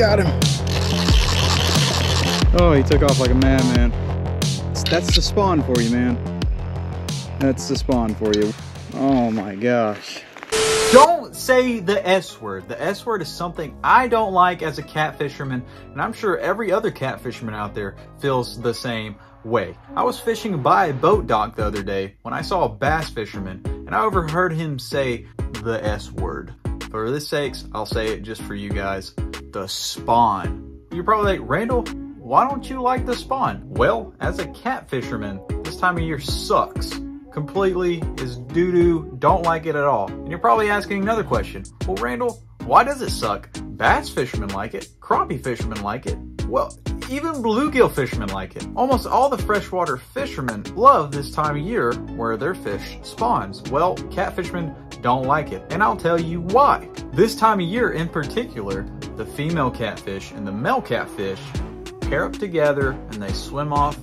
got him. Oh, he took off like a madman. That's the spawn for you, man. That's the spawn for you. Oh my gosh. Don't say the S word. The S word is something I don't like as a cat fisherman, and I'm sure every other cat fisherman out there feels the same way. I was fishing by a boat dock the other day when I saw a bass fisherman, and I overheard him say the S word. For the sakes, I'll say it just for you guys. The spawn. You're probably like, Randall, why don't you like the spawn? Well, as a cat fisherman, this time of year sucks. Completely is doo-doo, don't like it at all. And you're probably asking another question. Well, Randall, why does it suck? Bass fishermen like it, crappie fishermen like it. Well, even bluegill fishermen like it. Almost all the freshwater fishermen love this time of year where their fish spawns. Well, cat fishermen don't like it, and I'll tell you why. This time of year in particular, the female catfish and the male catfish pair up together and they swim off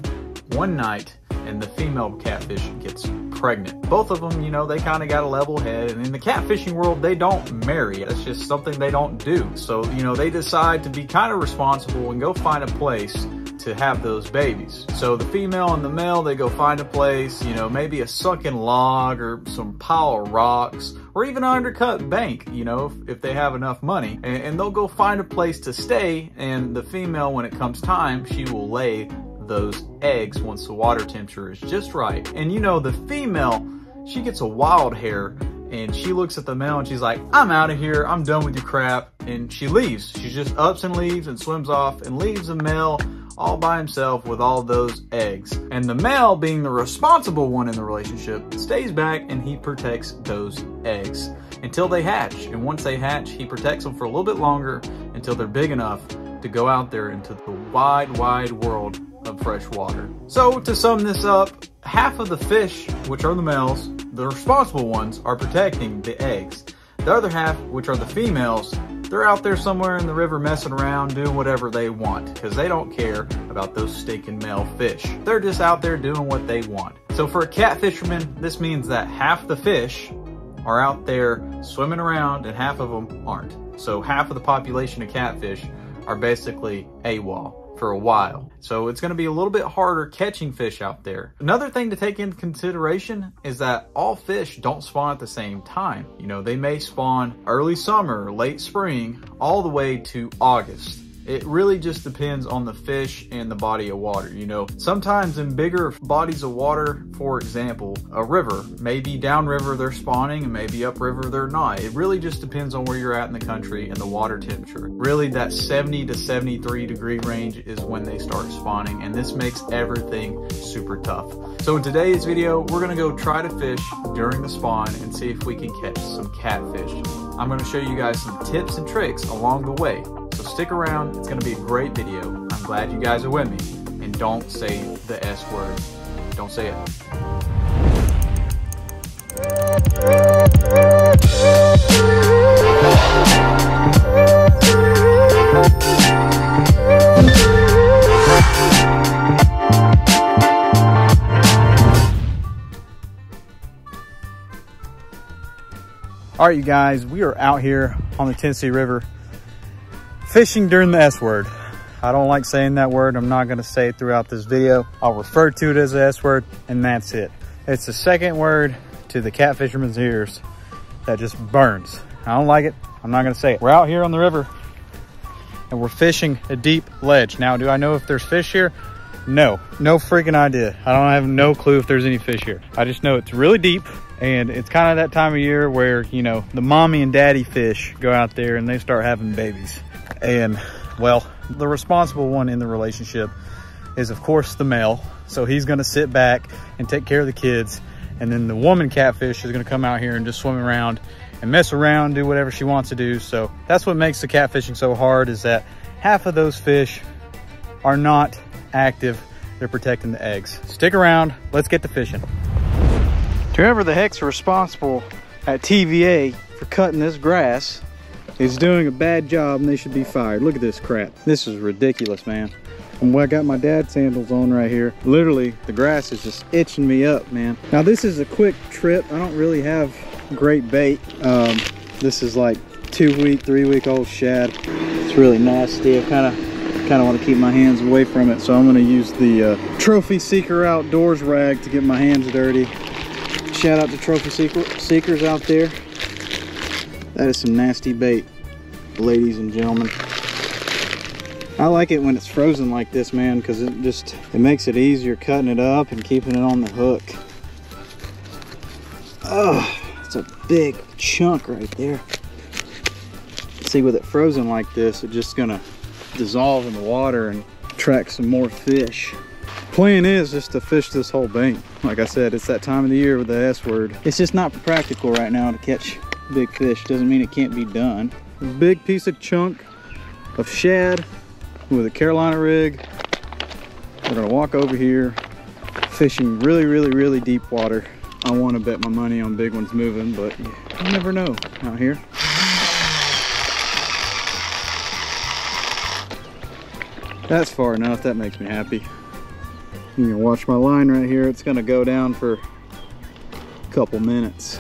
one night, and the female catfish gets pregnant. Both of them, you know, they kind of got a level head, and in the catfishing world, they don't marry. It's just something they don't do. So, you know, they decide to be kind of responsible and go find a place to have those babies. So the female and the male, they go find a place, you know, maybe a sunken log or some pile of rocks, or even an undercut bank, you know, if they have enough money, and they'll go find a place to stay. And the female, when it comes time, she will lay those eggs once the water temperature is just right. And you know, the female, she gets a wild hair, and she looks at the male and she's like, I'm out of here, I'm done with your crap, and she leaves. She just ups and leaves and swims off and leaves the male all by himself with all those eggs. And the male, being the responsible one in the relationship, stays back and he protects those eggs until they hatch. And once they hatch, he protects them for a little bit longer until they're big enough to go out there into the wide, wide world of fresh water. So to sum this up, half of the fish, which are the males, the responsible ones, are protecting the eggs. The other half, which are the females, they're out there somewhere in the river messing around, doing whatever they want, because they don't care about those stinking male fish. They're just out there doing what they want. So for a cat fisherman, this means that half the fish are out there swimming around and half of them aren't. So half of the population of catfish are basically AWOL for a while. So it's going to be a little bit harder catching fish out there. Another thing to take into consideration is that all fish don't spawn at the same time. You know, they may spawn early summer, late spring, all the way to August. It really just depends on the fish and the body of water. You know, sometimes in bigger bodies of water, for example, a river, maybe downriver they're spawning and maybe upriver they're not. It really just depends on where you're at in the country and the water temperature. Really, that 70 to 73 degree range is when they start spawning, and this makes everything super tough. So in today's video, we're gonna go try to fish during the spawn and see if we can catch some catfish. I'm gonna show you guys some tips and tricks along the way. So stick around, it's gonna be a great video. I'm glad you guys are with me. And don't say the S word. Don't say it. All right, you guys, we are out here on the Tennessee River fishing during the S word. I don't like saying that word. I'm not gonna say it throughout this video. I'll refer to it as the S word, and that's it. It's the second word to the cat fisherman's ears that just burns. I don't like it. I'm not gonna say it. We're out here on the river and we're fishing a deep ledge. Now, do I know if there's fish here? No freaking idea. I don't have no clue if there's any fish here. I just know it's really deep, and it's kind of that time of year where, you know, the mommy and daddy fish go out there and they start having babies. And well, the responsible one in the relationship is of course the male. So he's gonna sit back and take care of the kids. And then the woman catfish is gonna come out here and just swim around and mess around, do whatever she wants to do. So that's what makes the catfishing so hard, is that half of those fish are not active. They're protecting the eggs. Stick around, let's get to fishing. Whoever the heck's responsible at TVA for cutting this grass is doing a bad job, and they should be fired. Look at this crap. This is ridiculous, man. And I got my dad's sandals on right here. Literally, the grass is just itching me up, man. Now, this is a quick trip. I don't really have great bait. This is like 2-week, 3-week old shad. It's really nasty. I kind of want to keep my hands away from it, so I'm going to use the Trophy Seeker Outdoors rag to get my hands dirty. Shout out to Trophy Seekers out there. That is some nasty bait, ladies and gentlemen. I like it when it's frozen like this, man, because it makes it easier cutting it up and keeping it on the hook. Oh, it's a big chunk right there. See, with it frozen like this, it's just gonna dissolve in the water and attract some more fish. Plan is just to fish this whole bank. Like I said, it's that time of the year with the S word. It's just not practical right now to catch big fish. Doesn't mean it can't be done. A big piece of chunk of shad with a Carolina rig. We're gonna walk over here, fishing really deep water. I want to bet my money on big ones moving, but you never know out here. That's far enough. That makes me happy. You can watch my line right here. It's gonna go down for a couple minutes.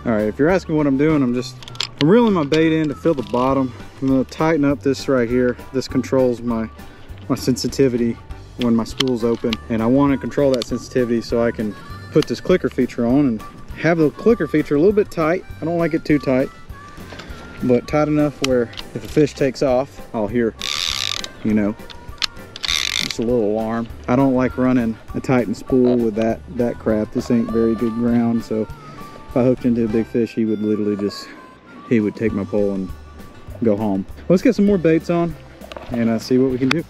All right, if you're asking what I'm doing, I'm reeling my bait in to fill the bottom. I'm gonna tighten up this right here. This controls my sensitivity when my spool's open, and I want to control that sensitivity so I can put this clicker feature on and have the clicker feature a little bit tight. I don't like it too tight, but tight enough where if a fish takes off, I'll hear, you know, just a little alarm. I don't like running a tightened spool with that crap. This ain't very good ground, so if I hooked into a big fish, he would literally he would take my pole and go home. Let's get some more baits on and see what we can do.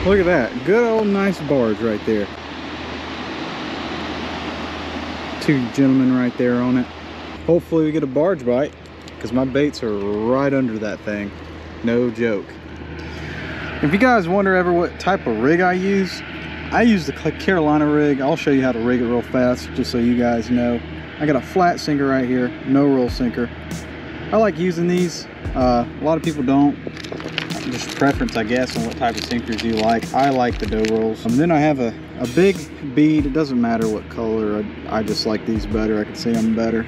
Look at that, good old nice barge right there. Two gentlemen right there on it. Hopefully we get a barge bite, because my baits are right under that thing. No joke. If you guys wonder ever what type of rig I use the Carolina rig. I'll show you how to rig it real fast, just so you guys know. I got a flat sinker right here, no roll sinker. I like using these. A lot of people don't. Just preference, I guess, on what type of sinkers you like. I like the dough rolls. And then I have a big bead. It doesn't matter what color. I just like these better. I can see them better.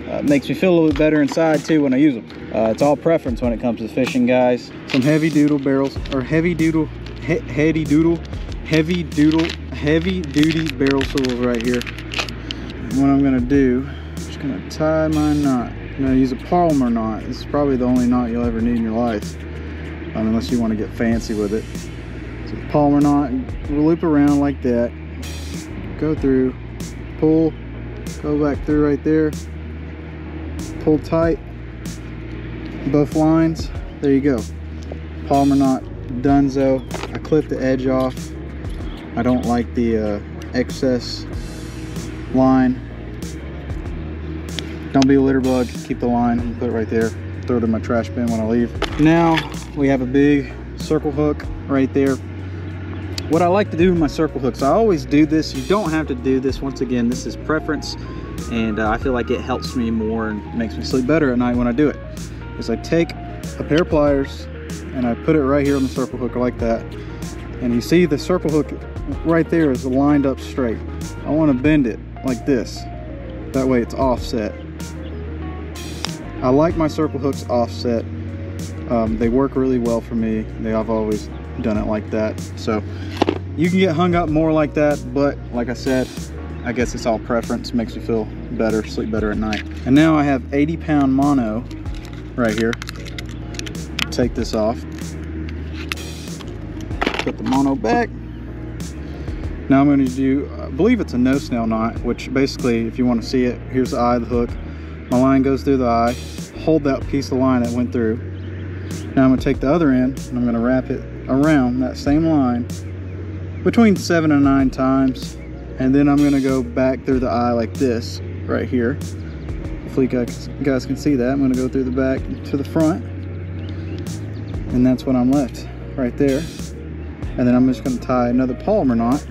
It makes me feel a little bit better inside too when I use them. It's all preference when it comes to fishing, guys. Some heavy duty barrel swivels right here. And what I'm gonna do, I'm just gonna tie my knot. I'm gonna use a Palmer knot. This is probably the only knot you'll ever need in your life, unless you want to get fancy with it. So Palmer knot, we'll loop around like that, go through, pull, go back through right there, pull tight, both lines. There you go. Palmer knot, donezo. I clip the edge off. I don't like the excess line. Don't be a litter bug. Keep the line and put it right there. Throw it in my trash bin when I leave. Now we have a big circle hook right there. What I like to do with my circle hooks, I always do this. You don't have to do this. Once again, this is preference, and I feel like it helps me more and makes me sleep better at night when I do it. Is I take a pair of pliers and I put it right here on the circle hook like that. And you see the circle hook right there is lined up straight. I want to bend it like this. That way it's offset. I like my circle hooks offset. They work really well for me. I've always done it like that. So you can get hung up more like that, but like I said, I guess it's all preference. Makes me feel better, sleep better at night. And now I have 80-pound mono right here. Take this off. Put the mono back. Now I'm going to do, I believe it's a no snail knot, which basically, if you want to see it, here's the eye of the hook. My line goes through the eye. Hold that piece of line that went through. Now I'm going to take the other end and I'm going to wrap it around that same line between 7 and 9 times, and then I'm going to go back through the eye like this right here. Hopefully you guys can see that. I'm going to go through the back to the front, and that's what I'm left right there. And then I'm just going to tie another Palmer knot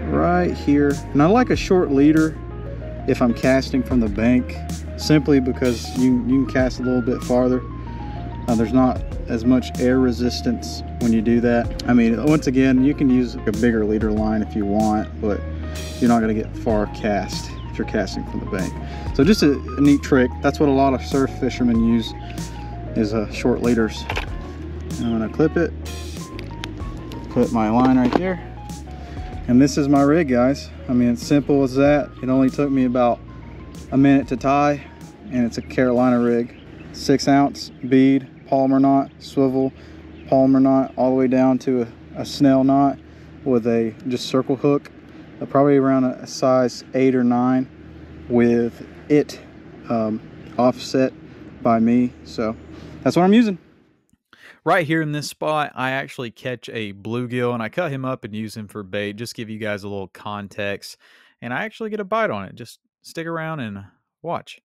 right here. And I like a short leader if I'm casting from the bank, simply because you can cast a little bit farther. There's not as much air resistance when you do that. I mean, once again, you can use a bigger leader line if you want, but you're not going to get far cast if you're casting from the bank. So just a neat trick. That's what a lot of surf fishermen use, is short leaders. And I'm going to clip it, put my line right there, and this is my rig, guys. I mean, it's simple as that. It only took me about a minute to tie, and it's a Carolina rig. 6-ounce bead, Palmer knot, swivel, Palmer knot, all the way down to a snell knot with a just circle hook, probably around a size 8 or 9, with it offset by me. So that's what I'm using. Right here in this spot, I actually catch a bluegill, and I cut him up and use him for bait. Just give you guys a little context, and I actually get a bite on it. Just stick around and watch.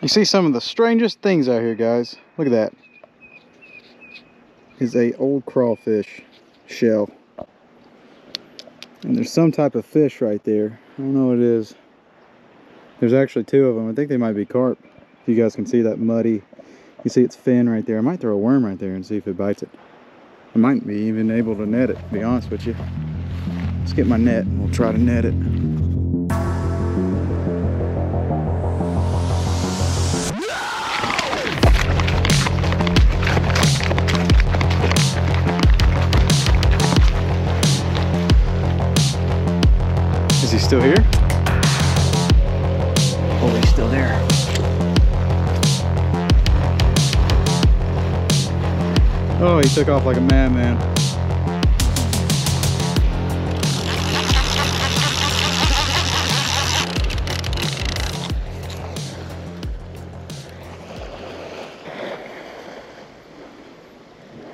You see some of the strangest things out here, guys. Look at that. It's a old crawfish shell, and there's some type of fish right there. I don't know what it is. There's actually 2 of them. I think they might be carp. If you guys can see that muddy, you see its fin right there. I might throw a worm right there and see if it bites it. I might be even able to net it, to be honest with you. Let's get my net and we'll try to net it. Is he still here? Oh, he's still there. Oh, he took off like a madman.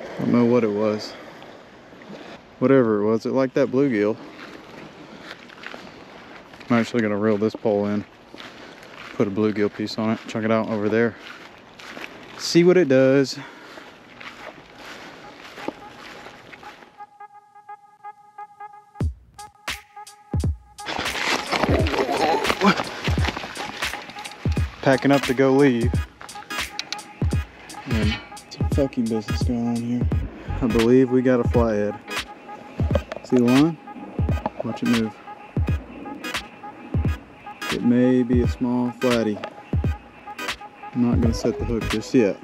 I don't know what it was. Whatever it was, it liked that bluegill. I'm actually gonna reel this pole in, put a bluegill piece on it, chuck it out over there, see what it does. Packing up to go leave. And some fucking business going on here. I believe we got a flathead. See the line? Watch it move. It may be a small flatty. I'm not gonna set the hook just yet.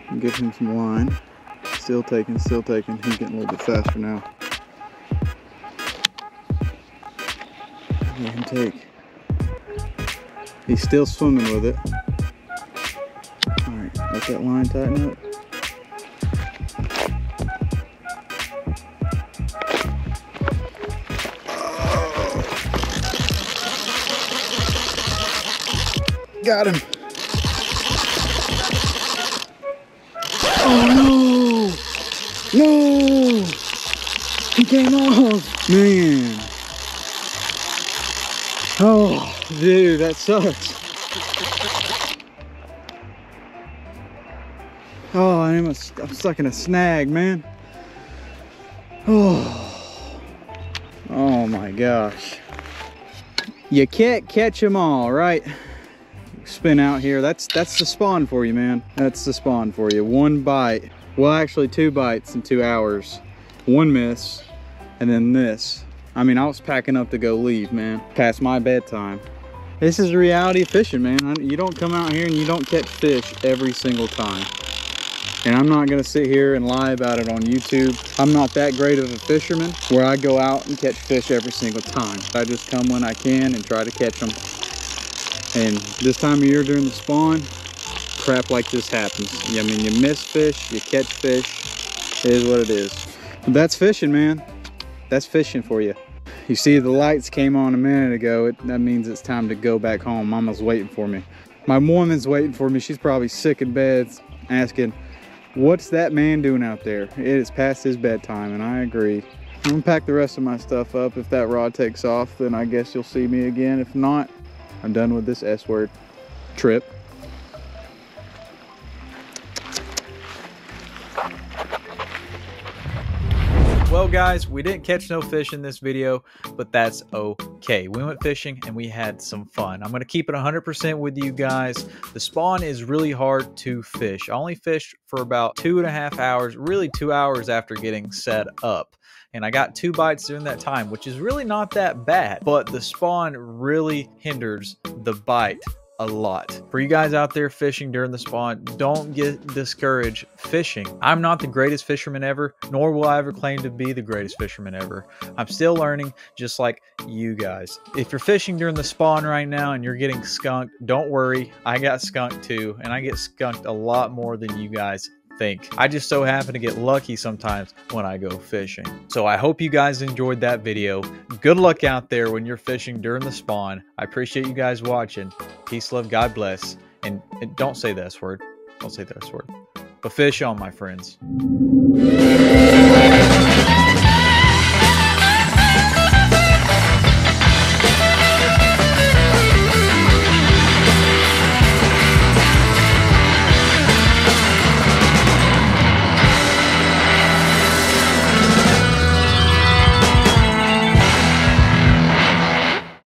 I'll give him some line. Still taking, still taking. He's getting a little bit faster now. Let him take. He's still swimming with it. Alright, let that line tighten up. Got him. Oh no! No! He came off! Man. Oh, dude, that sucks. Oh, I'm stuck in a snag, man. Oh my gosh. You can't catch them all, right? Spin out here. That's the spawn for you, man. That's the spawn for you. 1 bite. Well, actually 2 bites in 2 hours. 1 miss, and then this. I mean, I was packing up to go leave, man. Past my bedtime. This is the reality of fishing, man. You don't come out here and you don't catch fish every single time. And I'm not gonna sit here and lie about it on YouTube. I'm not that great of a fisherman where I go out and catch fish every single time. I just come when I can and try to catch them. And this time of year during the spawn, crap like this happens. I mean, you miss fish, you catch fish. It is what it is. But that's fishing, man. That's fishing for you. You see the lights came on a minute ago. That means it's time to go back home. Mama's waiting for me. My woman's waiting for me. She's probably sick in bed asking, what's that man doing out there? It is past his bedtime, and I agree. I'm gonna pack the rest of my stuff up. If that rod takes off, then I guess you'll see me again. If not, I'm done with this S-word trip. Well guys, we didn't catch no fish in this video, but that's okay. We went fishing and we had some fun. I'm going to keep it 100% with you guys. The spawn is really hard to fish. I only fished for about 2.5 hours, really 2 hours after getting set up. And I got 2 bites during that time, which is really not that bad, but the spawn really hinders the bite a lot. For you guys out there fishing during the spawn, don't get discouraged fishing. I'm not the greatest fisherman ever, nor will I ever claim to be the greatest fisherman ever. I'm still learning, just like you guys. If you're fishing during the spawn right now and you're getting skunked, don't worry. I got skunked too, and I get skunked a lot more than you guys think. I just so happen to get lucky sometimes when I go fishing. So I hope you guys enjoyed that video. Good luck out there when you're fishing during the spawn. I appreciate you guys watching. Peace, love, God bless. And don't say the S word. Don't say the S word. But fish on, my friends.